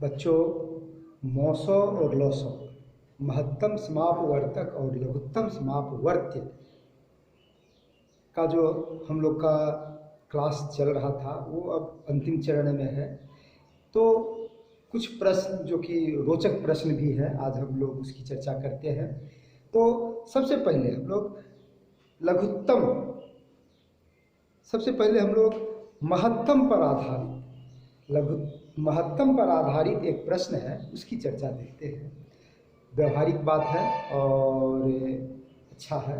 बच्चों, मौसौ और लौसौ, महत्तम समापवर्तक और लघुत्तम समापवर्त्य का जो हम लोग का क्लास चल रहा था वो अब अंतिम चरण में है। तो कुछ प्रश्न जो कि रोचक प्रश्न भी है, आज हम लोग उसकी चर्चा करते हैं। तो सबसे पहले हम लोग महत्तम पर आधारित महत्तम पर आधारित एक प्रश्न है, उसकी चर्चा देखते हैं। व्यवहारिक बात है और अच्छा है।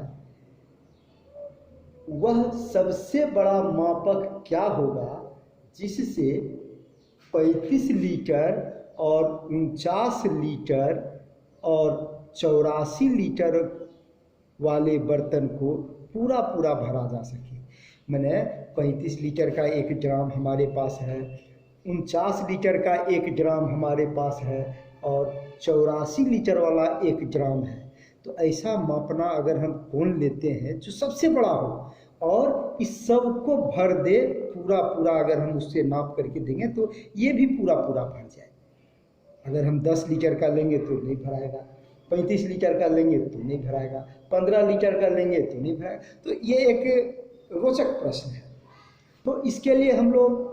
वह सबसे बड़ा मापक क्या होगा जिससे 35 लीटर और 49 लीटर और 84 लीटर वाले बर्तन को पूरा भरा जा सके। मैंने 35 लीटर का 1 ड्राम हमारे पास है, 49 लीटर का 1 ड्राम हमारे पास है और 84 लीटर वाला 1 ड्राम है। तो ऐसा मापना अगर हम कौन लेते हैं जो सबसे बड़ा हो और इस सब को भर दे, पूरा अगर हम उससे नाप करके देंगे तो ये भी पूरा भर जाए। अगर हम 10 लीटर का लेंगे तो नहीं भराएगा, 35 लीटर का लेंगे तो नहीं भराएगा, 15 लीटर का लेंगे तो नहीं भराएगा। तो ये एक रोचक प्रश्न है। तो इसके लिए हम लोग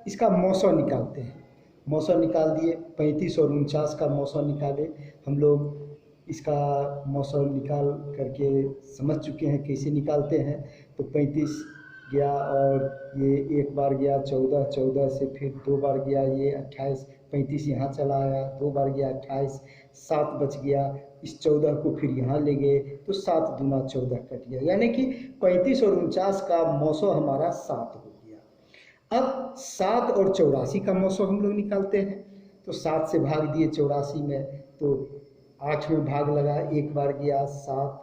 इसका मौसौ निकालते हैं। मौसौ निकाल दिए, 35 और 49 का मौसौ निकाले हम लोग। इसका मौसौ निकाल करके समझ चुके हैं कैसे निकालते हैं। तो 35 गया और ये एक बार गया 14, 14 से फिर 2 बार गया ये 28, 35 यहाँ चला आया, 2 बार गया 28, 7 बच गया। इस 14 को फिर यहाँ ले गए तो 7 दूना 14 कट गया, यानी कि 35 और 49 का मौसौ हमारा 7 हो गया। अब 7 और 84 का मौसौ हम लोग निकालते हैं। तो 7 से भाग दिए 84 में, तो 8 में भाग लगा, 1 बार गया 7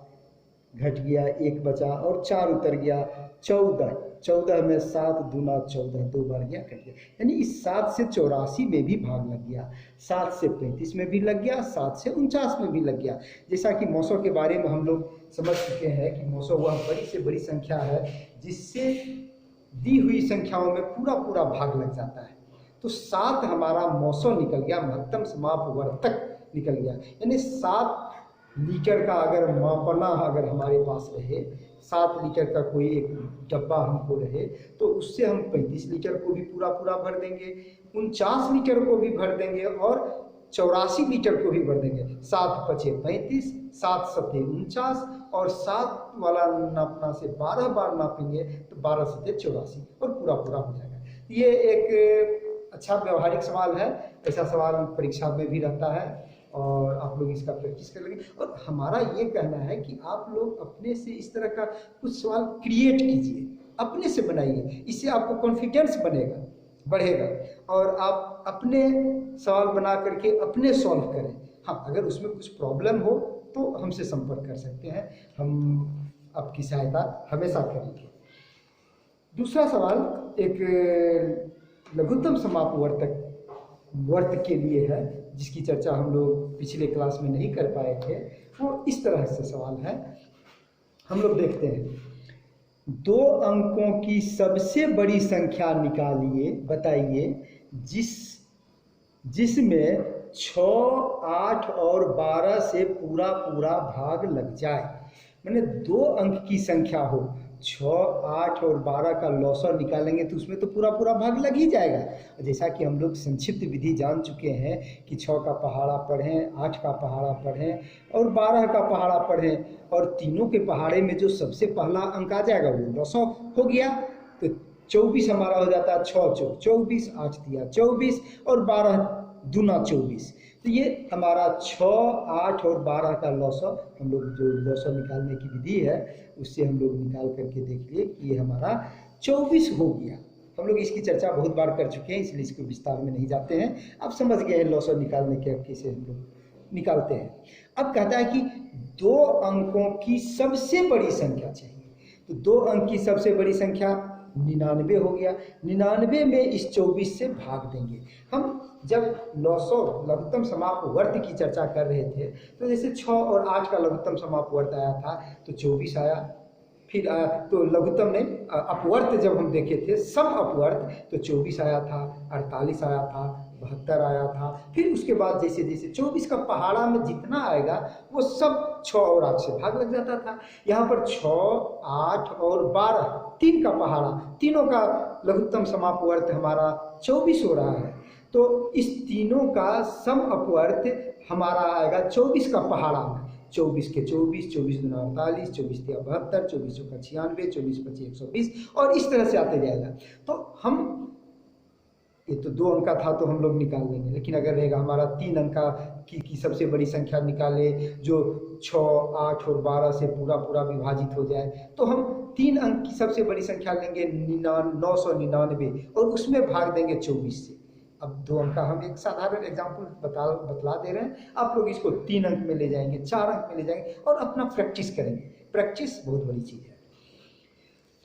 घट गया, 1 बचा और 4 उतर गया 14, 14 में 7 दूना 14, 2 बार गया कट गया। यानी इस 7 से 84 में भी भाग लग गया, 7 से 35 में भी लग गया, 7 से 49 में भी लग गया। जैसा कि मौसौ के बारे में हम लोग समझ चुके हैं कि मौसौ वह बड़ी से बड़ी संख्या है जिससे दी हुई संख्याओं में पूरा भाग लग जाता है। तो 7 हमारा मौसौ निकल गया, महत्तम समापवर्तक निकल गया। यानी 7 लीटर का अगर मापना अगर हमारे पास रहे, 7 लीटर का कोई एक डब्बा हमको रहे, तो उससे हम 35 लीटर को भी पूरा भर देंगे, 49 लीटर को भी भर देंगे और 84 लीटर को भी भर देंगे। 7 पचे 35, 7 सते 49 और 7 वाला नापना से 12 बार नापेंगे तो 12 सते 84 और पूरा हो जाएगा। ये एक अच्छा व्यवहारिक सवाल है। ऐसा सवाल परीक्षा में भी रहता है और आप लोग इसका प्रैक्टिस कर लेंगे। और हमारा ये कहना है कि आप लोग अपने से इस तरह का कुछ सवाल क्रिएट कीजिए, अपने से बनाइए, इससे आपको कॉन्फिडेंस बढ़ेगा और आप अपने सवाल बना करके अपने सॉल्व करें। हाँ, अगर उसमें कुछ प्रॉब्लम हो तो हमसे संपर्क कर सकते हैं, हम आपकी सहायता हमेशा करेंगे। दूसरा सवाल एक लघुत्तम समापवर्तक वर्त के लिए है, जिसकी चर्चा हम लोग पिछले क्लास में नहीं कर पाए थे। वो इस तरह से सवाल है, हम लोग देखते हैं। 2 अंकों की सबसे बड़ी संख्या निकालिए, बताइए जिसमें 6, 8 और 12 से पूरा भाग लग जाए। मैंने 2 अंक की संख्या हो, 6, 8 और 12 का लौसौ निकालेंगे तो उसमें तो पूरा भाग लग ही जाएगा। जैसा कि हम लोग संक्षिप्त विधि जान चुके हैं कि 6 का पहाड़ा पढ़ें, 8 का पहाड़ा पढ़ें और 12 का पहाड़ा पढ़ें, और तीनों के पहाड़े में जो सबसे पहला अंक आ जाएगा वो लौसौ हो गया। तो 24 हमारा हो जाता है, 6 चौक 24, 8 दिया 24 और 12 दूना 24। तो ये हमारा 6, 8 और 12 का लौसौ, हम लोग जो लौसौ निकालने की विधि है उससे हम लोग निकाल करके देख लिए कि ये हमारा 24 हो गया। हम लोग इसकी चर्चा बहुत बार कर चुके हैं, इसलिए इसको विस्तार में नहीं जाते हैं। अब समझ गए हैं लौसौ निकालने के कैसे हम लोग निकालते हैं। अब कहता है कि 2 अंकों की सबसे बड़ी संख्या चाहिए। तो 2 अंक की सबसे बड़ी संख्या 99 हो गया। 99 में इस 24 से भाग देंगे। हम जब लौसौ लघुत्तम समापवर्त की चर्चा कर रहे थे तो जैसे 6 और 8 का लघुत्तम समापवर्त आया था तो 24 आया, फिर तो लघुत्तम ने अपवर्त जब हम देखे थे सम अपवर्त, तो 24 आया था, 48 आया था, 72 आया था। फिर उसके बाद जैसे जैसे 24 का पहाड़ा में जितना आएगा वो सब 6 और 8 से भाग लग जाता था। यहाँ पर 6, 8 और 12, 3 का पहाड़ा, तीनों का लघुत्तम समापवर्त हमारा 24 हो रहा है। तो इस तीनों का सम अपवर्त हमारा आएगा 24 का पहाड़ा में। 24 के 24, 24 दूना 48, 24 तिया 72, 24 चौका 96, 24 पच्चीस 120 और इस तरह से आते जाएगा। तो हम ये तो 2 अंक का था तो हम लोग निकाल लेंगे, लेकिन अगर रहेगा हमारा 3 अंक का की सबसे बड़ी संख्या निकाले जो 6, 8 और 12 से पूरा पूरा विभाजित हो जाए, तो हम 3 अंक की सबसे बड़ी संख्या लेंगे 999 और उसमें भाग देंगे 24 से। अब 2 अंक का हम एक साधारण एग्जाम्पल बतला दे रहे हैं, आप लोग इसको 3 अंक में ले जाएंगे, 4 अंक में ले जाएंगे और अपना प्रैक्टिस करेंगे। प्रैक्टिस बहुत बड़ी चीज़ है।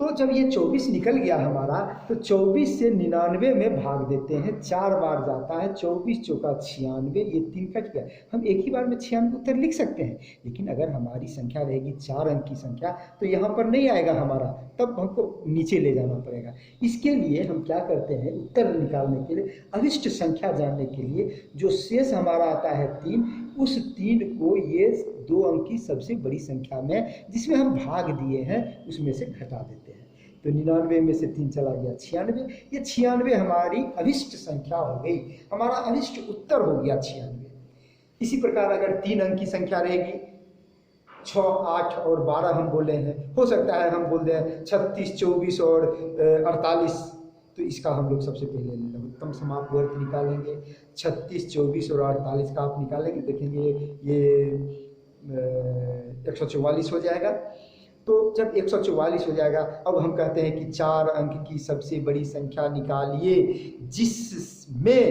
तो जब ये 24 निकल गया हमारा, तो 24 से 99 में भाग देते हैं, 4 बार जाता है, 24 चौका 96, ये 3 कट गया। हम एक ही बार में 96 उत्तर लिख सकते हैं, लेकिन अगर हमारी संख्या रहेगी 4 अंक की संख्या तो यहाँ पर नहीं आएगा हमारा, तब हमको नीचे ले जाना पड़ेगा। इसके लिए हम क्या करते हैं, उत्तर निकालने के लिए, अभिष्ट संख्या जानने के लिए, जो शेष हमारा आता है 3, उस 3 को ये 2 अंक की सबसे बड़ी संख्या में जिसमें हम भाग दिए हैं उसमें से घटा देते हैं। तो 99 में से 3 चला गया 96, ये 96 हमारी अभिष्ट संख्या हो गई, हमारा अभिष्ट उत्तर हो गया 96। इसी प्रकार अगर 3 अंक की संख्या रहेगी, 6, 8 और 12 हम बोले हैं, हो सकता है हम बोल दें 36, 24 और 48, तो इसका हम लोग सबसे पहले लघुत्तम समापवर्त निकालेंगे। 36, 24 और 48 का आप निकालेंगे, देखेंगे ये 144 हो जाएगा। तो जब 144 हो जाएगा, अब हम कहते हैं कि 4 अंक की सबसे बड़ी संख्या निकालिए जिसमें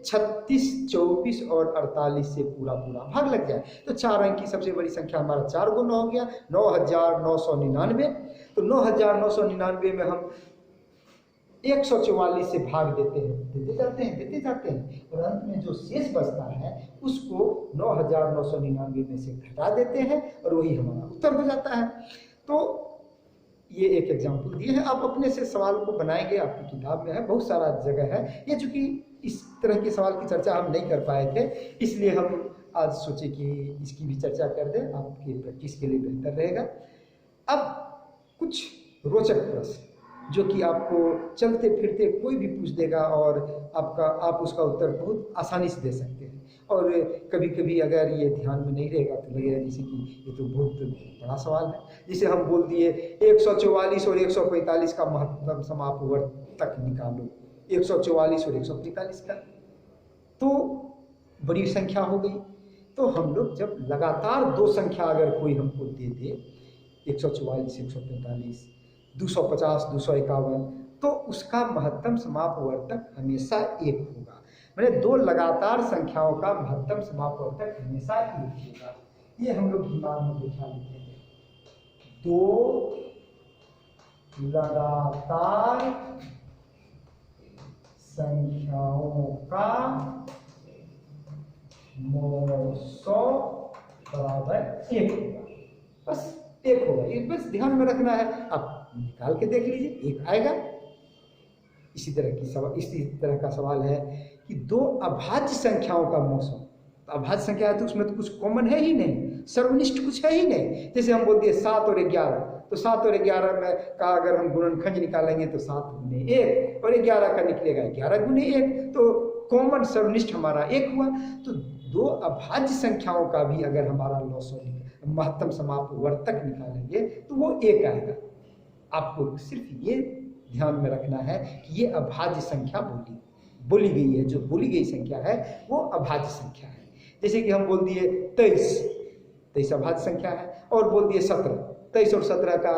36, 24 और 48 से पूरा पूरा भाग लग जाए। तो 4 अंक की सबसे बड़ी संख्या हमारा 4 गुना हो गया 9999। तो 9999 में हम 144 से भाग देते जाते हैं और अंत में जो शेष बचता है उसको 9999 में से घटा देते हैं और वही हमारा उत्तर हो जाता है। तो ये एक एग्जाम्पल दिए हैं, आप अपने से सवाल को बनाएंगे, आपकी किताब में है, बहुत सारा जगह है। ये चूंकि इस तरह के सवाल की चर्चा हम नहीं कर पाए थे, इसलिए हम आज सोचे कि इसकी भी चर्चा कर दें, आपके प्रैक्टिस के लिए बेहतर रहेगा। अब कुछ रोचक प्रश्न जो कि आपको चलते फिरते कोई भी पूछ देगा और आप उसका उत्तर बहुत आसानी से दे सकते हैं। और कभी कभी अगर ये ध्यान में नहीं रहेगा तो लगेगा जैसे कि ये तो बहुत बड़ा सवाल है। जिसे हम बोल दिए 144 और 145 का महत्तम समापवर्तक निकालो, 144 और 145 का, तो बड़ी संख्या हो गई। तो हम लोग जब लगातार 2 संख्या अगर कोई हमको दे दे, 144, 145, 250, 251, तो उसका महत्तम समापवर्तक हमेशा 1 होगा। मैंने 2 लगातार संख्याओं का महत्तम समापवर्तक हमेशा 1 होगा। ये हम लोग दिमाग में बिठा लेते हैं। 2 लगातार संख्याओं का मोसो बराबर 1 होगा, बस 1 होगा। ये बस ध्यान में रखना है, आप निकाल के देख लीजिए 1 आएगा। इसी तरह का सवाल है कि 2 अभाज्य संख्याओं का मोसम। तो अभाज्य संख्या है तो उसमें तो कुछ कॉमन है ही नहीं, सर्वनिष्ठ कुछ है ही नहीं। जैसे हम बोल दिए 7 और 11, तो 7 और 11 में का अगर हम गुणनखंड निकालेंगे तो 7 गुने 1 और 11 का निकलेगा 11 गुने 1, तो कॉमन सर्वनिष्ठ हमारा 1 हुआ। तो 2 अभाज्य संख्याओं का भी अगर हमारा महत्तम समापवर्तक निकालेंगे तो वो 1 आएगा। आपको सिर्फ ये ध्यान में रखना है कि ये अभाज्य संख्या बोली गई है, जो बोली गई संख्या है वो अभाज्य संख्या है। जैसे कि हम बोल दिए 23 अभाज्य संख्या है, और बोल दिए 17, 23 और 17 का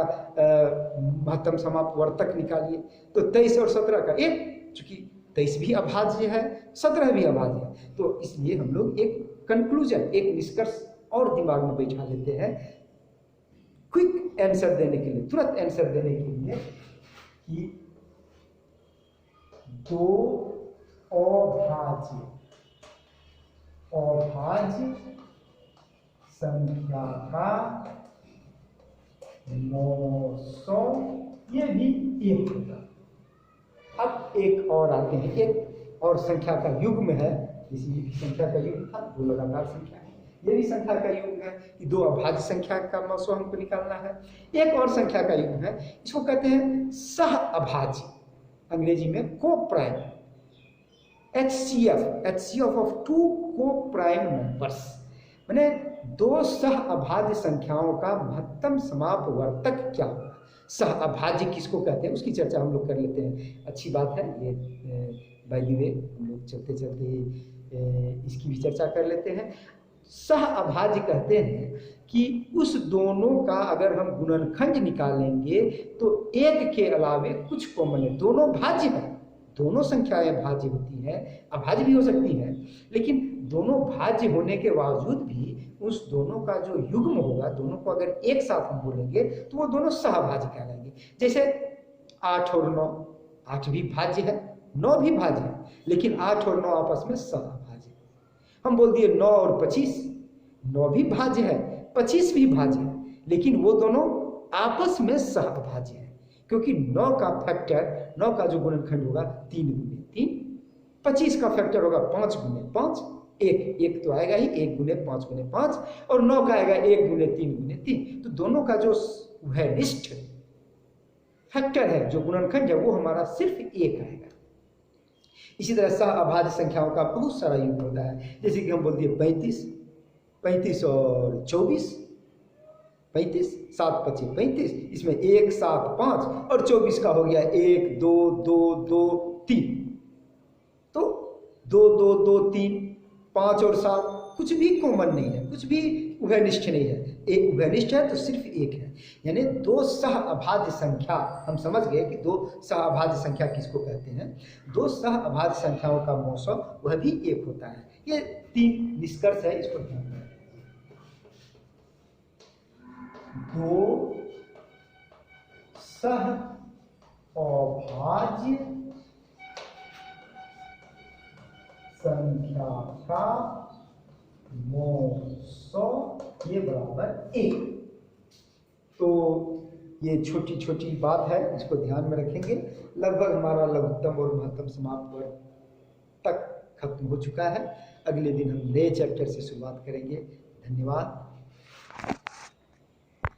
महत्तम समापवर्तक निकालिए, तो 23 और 17 का 1, चूंकि 23 भी अभाज्य है, 17 भी अभाज्य है, तो इसलिए हम लोग एक कंक्लूजन, एक निष्कर्ष और दिमाग में बैठा लेते हैं क्विक आंसर देने के लिए, तुरंत आंसर देने के लिए, कि 2 अभाज्य संख्या का 900, ये भी 1 होगा। अब एक और आते हैं, एक और संख्या का युग्म है, जैसे ये भी संख्या का युग्म था, 2 लगातार संख्या है, ये भी संख्या का युग्म है कि 2 अभाज्य संख्या का 900 हमको निकालना है। एक और संख्या का युग्म है, इसको कहते हैं सह अभाज्य, अंग्रेजी में को प्राइम, HCF ऑफ 2 को प्राइम नंबर्स, मैंने 2 सह अभाज्य संख्याओं का महत्तम समापवर्तक क्या होगा। सह अभाज्य किसको कहते हैं उसकी चर्चा हम लोग कर लेते हैं, अच्छी बात है ये। बाय द वे हम लोग चलते चलते इसकी भी चर्चा कर लेते हैं। सह अभाज्य कहते हैं कि उस दोनों का अगर हम गुणनखंड निकालेंगे तो एक के अलावे कुछ कॉमन है, दोनों भाज्य है, दोनों संख्याएं भाज्य होती हैं, अभाज्य भी हो सकती हैं, लेकिन दोनों भाज्य होने के बावजूद भी उस दोनों का जो युग्म होगा, दोनों को अगर एक साथ हम बोलेंगे तो वो दोनों सहभाज्य कहलाएंगे। जैसे 8 और 9, 8 भी भाज्य है, 9 भी भाज्य है, लेकिन 8 और 9 आपस में सहभाज्य। हम बोल दिए 9 और 25, 9 भी भाज्य है, 25 भी भाज्य है, लेकिन वो दोनों आपस में सहभाज्य है, क्योंकि 9 का फैक्टर, 9 का जो गुणनखंड होगा 3 गुने 3, 25 का फैक्टर होगा 5 गुने 5, एक तो आएगा ही, 1 गुने 5 गुने 5, और 9 का आएगा 1 गुने 3 गुने 3। तो दोनों का जो निष्ठ फैक्टर है, जो गुणनखंड है, वो हमारा सिर्फ 1 आएगा। इसी तरह सह अभाज्य संख्याओं का बहुत सारा युग्म होता है, जैसे कि हम बोल दिए 35 और 24, 35, 7 25 35, इसमें 1 7 5 और 24 का हो गया 1 2 2 2 3, तो 2 2 2 3, 5 और 7 कुछ भी कॉमन नहीं है, कुछ भी उभयनिष्ठ नहीं है, एक उभयनिष्ठ है तो सिर्फ 1 है। यानी 2 सह अभाज्य संख्या, हम समझ गए कि 2 सह अभाज्य संख्या किसको कहते हैं। 2 सह अभाज्य संख्याओं का मौसम वह भी 1 होता है। ये 3 निष्कर्ष है, इसको ध्यान में। 2 सह अभाज्य संख्या का मौसम ये बराबर 1। तो ये छोटी छोटी बात है, इसको ध्यान में रखेंगे। लगभग हमारा लघुत्तम और महत्तम समापवर्ग तक खत्म हो चुका है। अगले दिन हम नए चैप्टर से शुरुआत करेंगे। धन्यवाद।